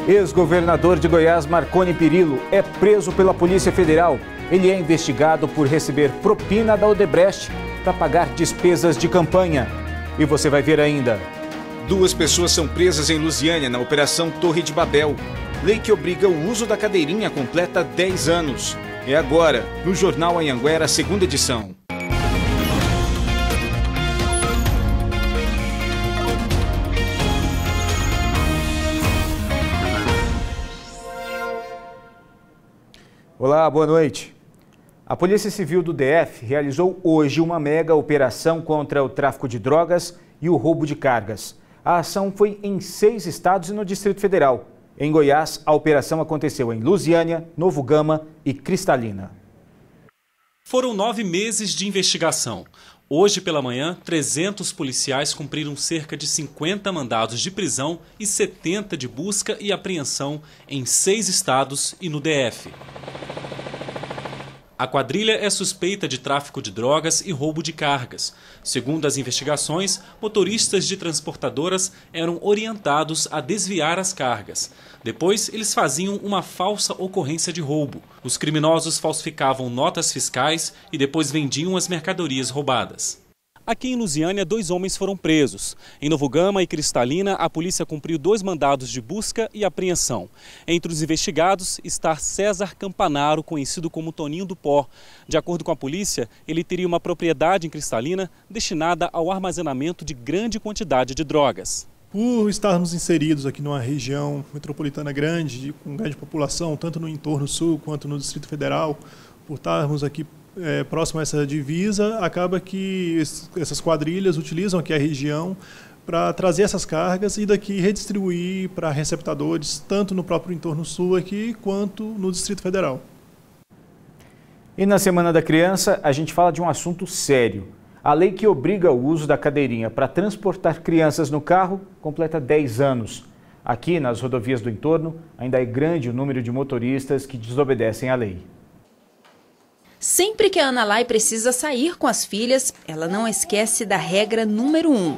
Ex-governador de Goiás, Marconi Perillo, é preso pela Polícia Federal. Ele é investigado por receber propina da Odebrecht para pagar despesas de campanha. E você vai ver ainda. 2 pessoas são presas em Lusiânia na Operação Torre de Babel. Lei que obriga o uso da cadeirinha completa 10 anos. É agora, no Jornal Anhanguera, segunda edição. Olá, boa noite. A Polícia Civil do DF realizou hoje uma mega operação contra o tráfico de drogas e o roubo de cargas. A ação foi em 6 estados e no Distrito Federal. Em Goiás, a operação aconteceu em Lusiânia, Novo Gama e Cristalina. Foram 9 meses de investigação. Hoje pela manhã, 300 policiais cumpriram cerca de 50 mandados de prisão e 70 de busca e apreensão em 6 estados e no DF. A quadrilha é suspeita de tráfico de drogas e roubo de cargas. Segundo as investigações, motoristas de transportadoras eram orientados a desviar as cargas. Depois, eles faziam uma falsa ocorrência de roubo. Os criminosos falsificavam notas fiscais e depois vendiam as mercadorias roubadas. Aqui em Lusiânia, 2 homens foram presos. Em Novo Gama e Cristalina, a polícia cumpriu 2 mandados de busca e apreensão. Entre os investigados está César Campanaro, conhecido como Toninho do Pó. De acordo com a polícia, ele teria uma propriedade em Cristalina destinada ao armazenamento de grande quantidade de drogas. Por estarmos inseridos aqui numa região metropolitana grande, com grande população, tanto no entorno sul quanto no Distrito Federal, por estarmos aqui próximo a essa divisa, acaba que essas quadrilhas utilizam aqui a região para trazer essas cargas e daqui redistribuir para receptadores, tanto no próprio entorno sul aqui, quanto no Distrito Federal. E na Semana da Criança, a gente fala de um assunto sério. A lei que obriga o uso da cadeirinha para transportar crianças no carro completa 10 anos. Aqui, nas rodovias do entorno, ainda é grande o número de motoristas que desobedecem à lei. Sempre que a Ana Lai precisa sair com as filhas, ela não esquece da regra número 1.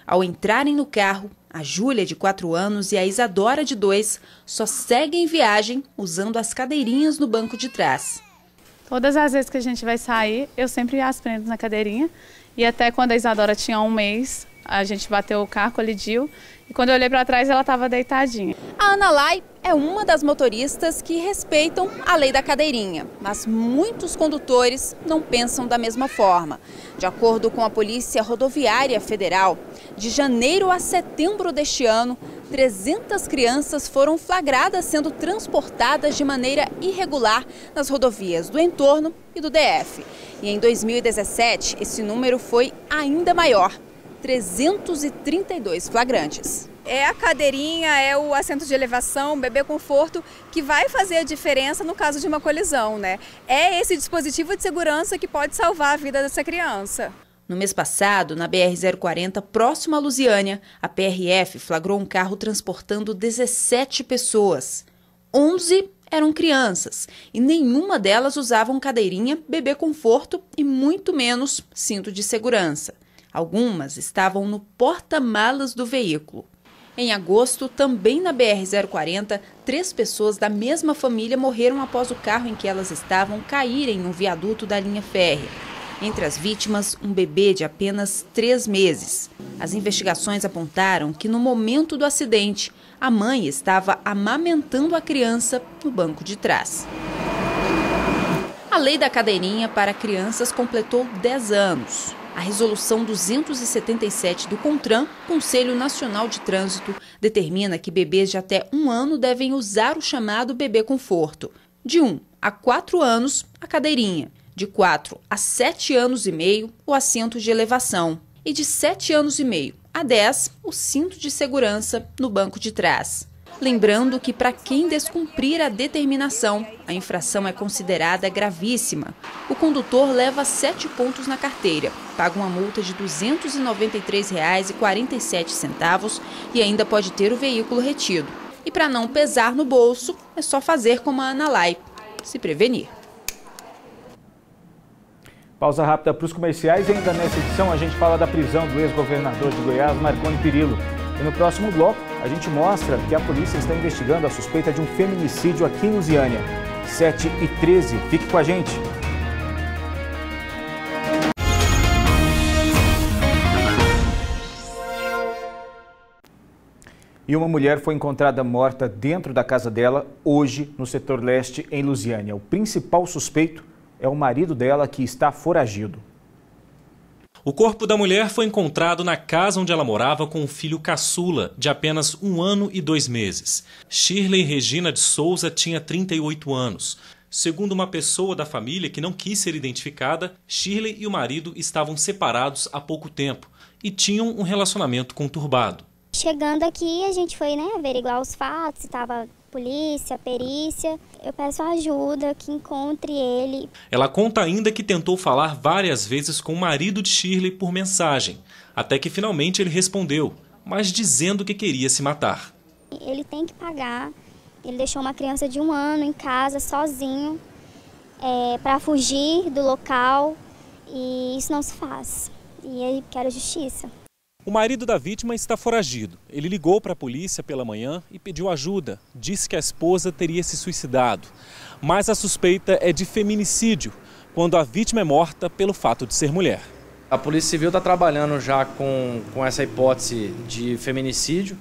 Ao entrarem no carro, a Júlia, de 4 anos, e a Isadora, de 2, só seguem viagem usando as cadeirinhas no banco de trás. Todas as vezes que a gente vai sair, eu sempre as prendo na cadeirinha. E até quando a Isadora tinha 1 mês, a gente bateu o carro, colidiu. E quando eu olhei para trás, ela estava deitadinha. A Ana Lai é uma das motoristas que respeitam a lei da cadeirinha, mas muitos condutores não pensam da mesma forma. De acordo com a Polícia Rodoviária Federal, de janeiro a setembro deste ano, 300 crianças foram flagradas sendo transportadas de maneira irregular nas rodovias do entorno e do DF. E em 2017, esse número foi ainda maior. 332 flagrantes. É a cadeirinha, é o assento de elevação, bebê conforto, que vai fazer a diferença no caso de uma colisão, né? É esse dispositivo de segurança que pode salvar a vida dessa criança. No mês passado, na BR-040, próximo a Lusiânia, a PRF flagrou um carro transportando 17 pessoas. 11 eram crianças e nenhuma delas usavam cadeirinha, bebê conforto e muito menos cinto de segurança. Algumas estavam no porta-malas do veículo. Em agosto, também na BR-040, 3 pessoas da mesma família morreram após o carro em que elas estavam cair em um viaduto da linha férrea. Entre as vítimas, um bebê de apenas 3 meses. As investigações apontaram que no momento do acidente, a mãe estava amamentando a criança no banco de trás. A lei da cadeirinha para crianças completou 10 anos. A Resolução 277 do CONTRAN, Conselho Nacional de Trânsito, determina que bebês de até 1 ano devem usar o chamado bebê conforto. De 1 a 4 anos, a cadeirinha. De 4 a 7 anos e meio, o assento de elevação. E de 7 anos e meio a 10, o cinto de segurança no banco de trás. Lembrando que para quem descumprir a determinação, a infração é considerada gravíssima. O condutor leva 7 pontos na carteira, paga uma multa de R$ 293,47 e ainda pode ter o veículo retido. E para não pesar no bolso, é só fazer como a Ana Lai, se prevenir. Pausa rápida para os comerciais e ainda nessa edição a gente fala da prisão do ex-governador de Goiás, Marconi Perillo. E no próximo bloco a gente mostra que a polícia está investigando a suspeita de um feminicídio aqui em Lusiânia. 7h13, fique com a gente. E uma mulher foi encontrada morta dentro da casa dela hoje no setor leste em Lusiânia. O principal suspeito é o marido dela, que está foragido. O corpo da mulher foi encontrado na casa onde ela morava com o filho caçula, de apenas 1 ano e 2 meses. Shirley Regina de Souza tinha 38 anos. Segundo uma pessoa da família que não quis ser identificada, Shirley e o marido estavam separados há pouco tempo e tinham um relacionamento conturbado. Chegando aqui, a gente foi averiguar os fatos, se estava polícia, perícia. Eu peço ajuda, que encontre ele. Ela conta ainda que tentou falar várias vezes com o marido de Shirley por mensagem, até que finalmente ele respondeu, mas dizendo que queria se matar. Ele tem que pagar. Ele deixou uma criança de 1 ano em casa, sozinho, para fugir do local, e isso não se faz. E ele quer justiça. O marido da vítima está foragido. Ele ligou para a polícia pela manhã e pediu ajuda. Disse que a esposa teria se suicidado. Mas a suspeita é de feminicídio, quando a vítima é morta pelo fato de ser mulher. A Polícia Civil está trabalhando já com essa hipótese de feminicídio.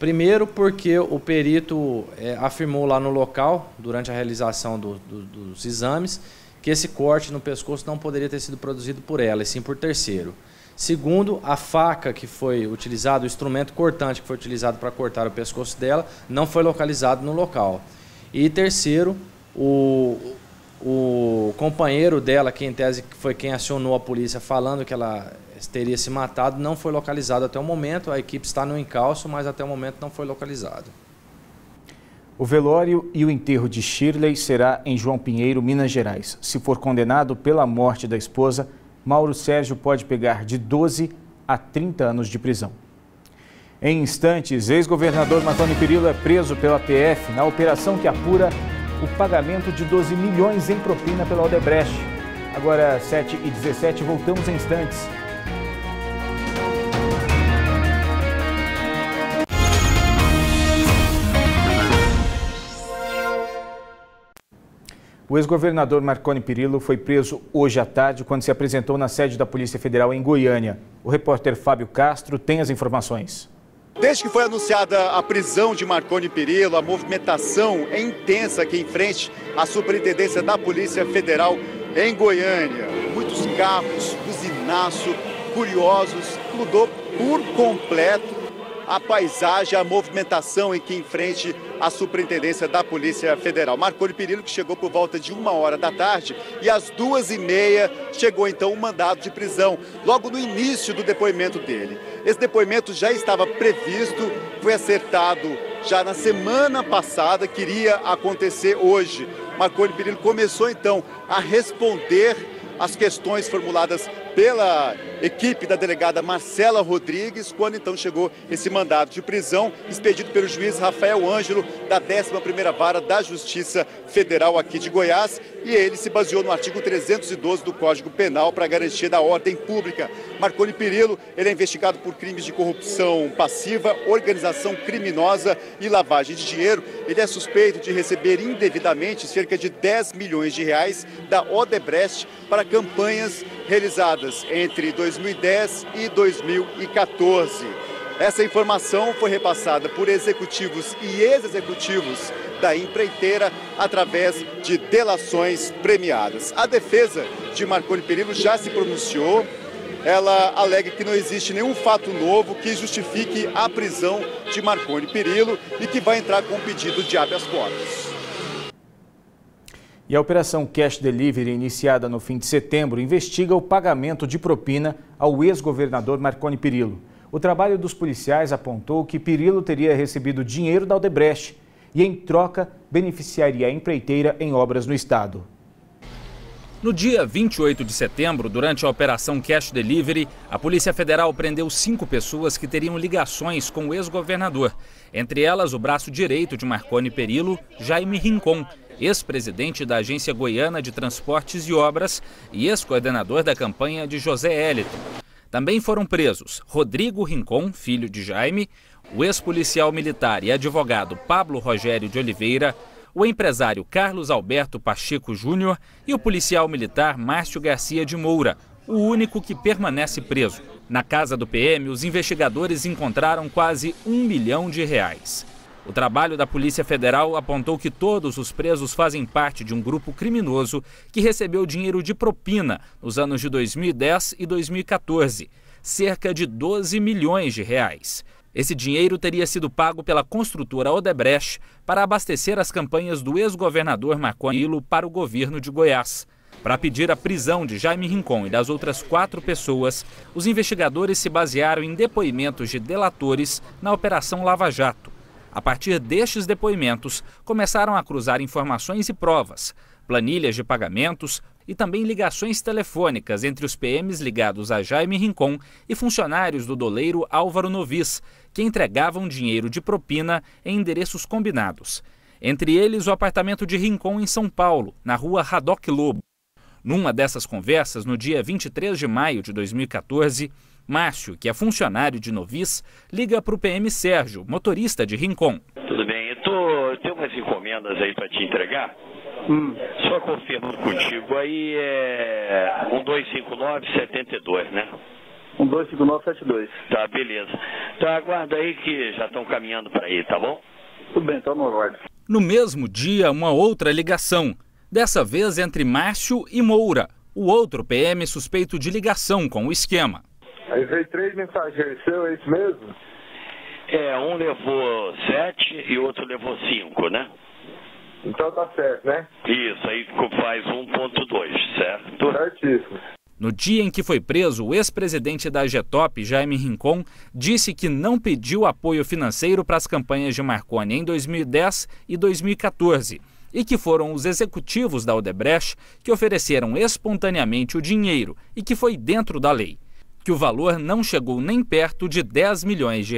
Primeiro porque o perito afirmou lá no local, durante a realização dos exames, que esse corte no pescoço não poderia ter sido produzido por ela, e sim por terceiro. Segundo, a faca que foi utilizada, o instrumento cortante que foi utilizado para cortar o pescoço dela, não foi localizado no local. E terceiro, o companheiro dela, que em tese foi quem acionou a polícia falando que ela teria se matado, não foi localizado até o momento. A equipe está no encalço, mas até o momento não foi localizado. O velório e o enterro de Shirley será em João Pinheiro, Minas Gerais. Se for condenado pela morte da esposa, Mauro Sérgio pode pegar de 12 a 30 anos de prisão. Em instantes, ex-governador Marconi Perillo é preso pela PF na operação que apura o pagamento de 12 milhões em propina pela Odebrecht. Agora, 7h17, voltamos em instantes. O ex-governador Marconi Perillo foi preso hoje à tarde quando se apresentou na sede da Polícia Federal em Goiânia. O repórter Fábio Castro tem as informações. Desde que foi anunciada a prisão de Marconi Perillo, a movimentação é intensa aqui em frente à Superintendência da Polícia Federal em Goiânia. Muitos carros, buzinaço, curiosos, mudou por completo a paisagem, a movimentação aqui em frente à Superintendência da Polícia Federal. Marconi Perillo, que chegou por volta de 1h da tarde, e às 2h30 chegou então o mandado de prisão, logo no início do depoimento dele. Esse depoimento já estava previsto, foi acertado já na semana passada, que iria acontecer hoje. Marconi Perillo começou então a responder as questões formuladas pela equipe da delegada Marcela Rodrigues, quando então chegou esse mandado de prisão, expedido pelo juiz Rafael Ângelo, da 11ª Vara da Justiça Federal aqui de Goiás, e ele se baseou no artigo 312 do Código Penal para garantia da ordem pública. Marconi Perillo, ele é investigado por crimes de corrupção passiva, organização criminosa e lavagem de dinheiro. Ele é suspeito de receber indevidamente cerca de 10 milhões de reais da Odebrecht para campanhas realizadas entre 2010 e 2014. Essa informação foi repassada por executivos e ex-executivos da empreiteira através de delações premiadas. A defesa de Marconi Perillo já se pronunciou. Ela alega que não existe nenhum fato novo que justifique a prisão de Marconi Perillo e que vai entrar com um pedido de habeas corpus. E a Operação Cash Delivery, iniciada no fim de setembro, investiga o pagamento de propina ao ex-governador Marconi Perillo. O trabalho dos policiais apontou que Perillo teria recebido dinheiro da Odebrecht e, em troca, beneficiaria a empreiteira em obras no estado. No dia 28 de setembro, durante a Operação Cash Delivery, a Polícia Federal prendeu 5 pessoas que teriam ligações com o ex-governador. Entre elas, o braço direito de Marconi Perillo, Jaime Rincon, ex-presidente da Agência Goiana de Transportes e Obras e ex-coordenador da campanha de José Hélito. Também foram presos Rodrigo Rincon, filho de Jaime, o ex-policial militar e advogado Pablo Rogério de Oliveira, o empresário Carlos Alberto Pacheco Júnior e o policial militar Márcio Garcia de Moura, o único que permanece preso. Na casa do PM, os investigadores encontraram quase R$1 milhão. O trabalho da Polícia Federal apontou que todos os presos fazem parte de um grupo criminoso que recebeu dinheiro de propina nos anos de 2010 e 2014, cerca de R$12 milhões. Esse dinheiro teria sido pago pela construtora Odebrecht para abastecer as campanhas do ex-governador Marconi Perillo para o governo de Goiás. Para pedir a prisão de Jaime Rincon e das outras 4 pessoas, os investigadores se basearam em depoimentos de delatores na Operação Lava Jato. A partir destes depoimentos, começaram a cruzar informações e provas, planilhas de pagamentos e também ligações telefônicas entre os PMs ligados a Jaime Rincon e funcionários do doleiro Álvaro Novis, que entregavam dinheiro de propina em endereços combinados. Entre eles, o apartamento de Rincon em São Paulo, na rua Haddock Lobo. Numa dessas conversas, no dia 23 de maio de 2014, Márcio, que é funcionário de Novis, liga para o PM Sérgio, motorista de Rincon. Tudo bem, eu tenho umas encomendas aí para te entregar. Só confirmo contigo, aí é 125972, né? 125972. Tá, beleza. Tá, aguarda aí que já estão caminhando para aí, tá bom? Tudo bem, tá no ordem. No mesmo dia, uma outra ligação, dessa vez entre Márcio e Moura, o outro PM suspeito de ligação com o esquema. Aí veio 3 mensageiros seus, é isso mesmo? É, um levou 7 e outro levou 5, né? Então tá certo, né? Isso, aí faz 1.2, certo? Certíssimo. No dia em que foi preso, o ex-presidente da Getop, Jaime Rincon, disse que não pediu apoio financeiro para as campanhas de Marconi em 2010 e 2014 e que foram os executivos da Odebrecht que ofereceram espontaneamente o dinheiro e que foi dentro da lei, que o valor não chegou nem perto de R$10 milhões.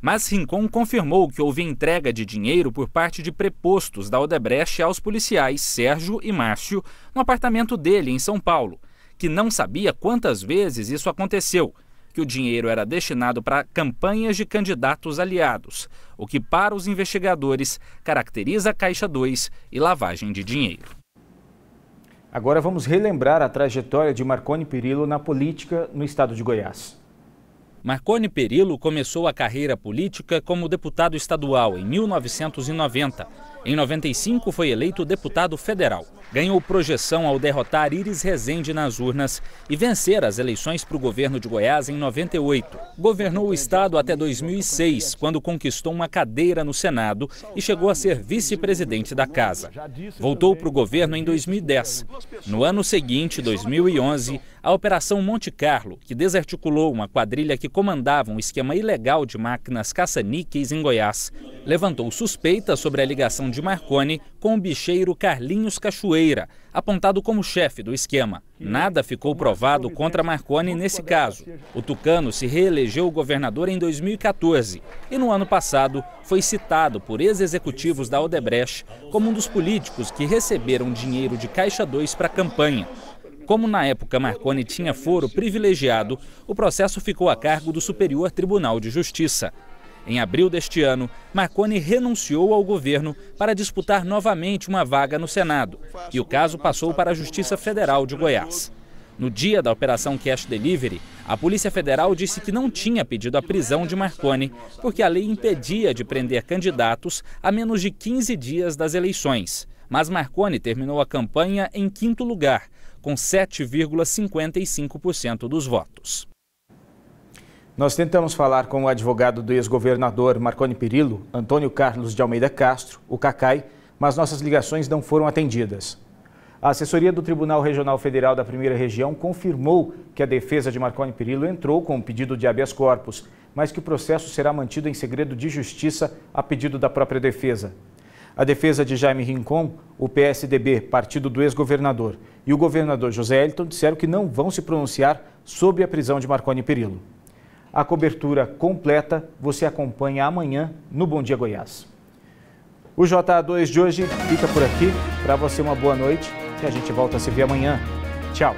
Mas Rincon confirmou que houve entrega de dinheiro por parte de prepostos da Odebrecht aos policiais Sérgio e Márcio no apartamento dele em São Paulo, que não sabia quantas vezes isso aconteceu, que o dinheiro era destinado para campanhas de candidatos aliados, o que para os investigadores caracteriza a Caixa 2 e lavagem de dinheiro. Agora vamos relembrar a trajetória de Marconi Perillo na política no estado de Goiás. Marconi Perillo começou a carreira política como deputado estadual em 1990. Em 95 foi eleito deputado federal. Ganhou projeção ao derrotar Iris Rezende nas urnas e vencer as eleições para o governo de Goiás em 98. Governou o estado até 2006, quando conquistou uma cadeira no Senado e chegou a ser vice-presidente da casa. Voltou para o governo em 2010. No ano seguinte, 2011, a Operação Monte Carlo, que desarticulou uma quadrilha que comandava um esquema ilegal de máquinas caça-níqueis em Goiás, levantou suspeitas sobre a ligação de Marconi com o bicheiro Carlinhos Cachoeira, apontado como chefe do esquema. Nada ficou provado contra Marconi nesse caso. O tucano se reelegeu governador em 2014 e no ano passado foi citado por ex-executivos da Odebrecht como um dos políticos que receberam dinheiro de Caixa 2 para a campanha. Como na época Marconi tinha foro privilegiado, o processo ficou a cargo do Superior Tribunal de Justiça. Em abril deste ano, Marconi renunciou ao governo para disputar novamente uma vaga no Senado, e o caso passou para a Justiça Federal de Goiás. No dia da Operação Cash Delivery, a Polícia Federal disse que não tinha pedido a prisão de Marconi, porque a lei impedia de prender candidatos a menos de 15 dias das eleições. Mas Marconi terminou a campanha em 5º lugar, com 7,55% dos votos. Nós tentamos falar com o advogado do ex-governador Marconi Perillo, Antônio Carlos de Almeida Castro, o Cacai, mas nossas ligações não foram atendidas. A assessoria do Tribunal Regional Federal da Primeira Região confirmou que a defesa de Marconi Perillo entrou com um pedido de habeas corpus, mas que o processo será mantido em segredo de justiça a pedido da própria defesa. A defesa de Jaime Rincon, o PSDB, partido do ex-governador, e o governador José Elton disseram que não vão se pronunciar sobre a prisão de Marconi Perillo. A cobertura completa você acompanha amanhã no Bom Dia Goiás. O JA2 de hoje fica por aqui. Para você uma boa noite e a gente volta a se ver amanhã. Tchau!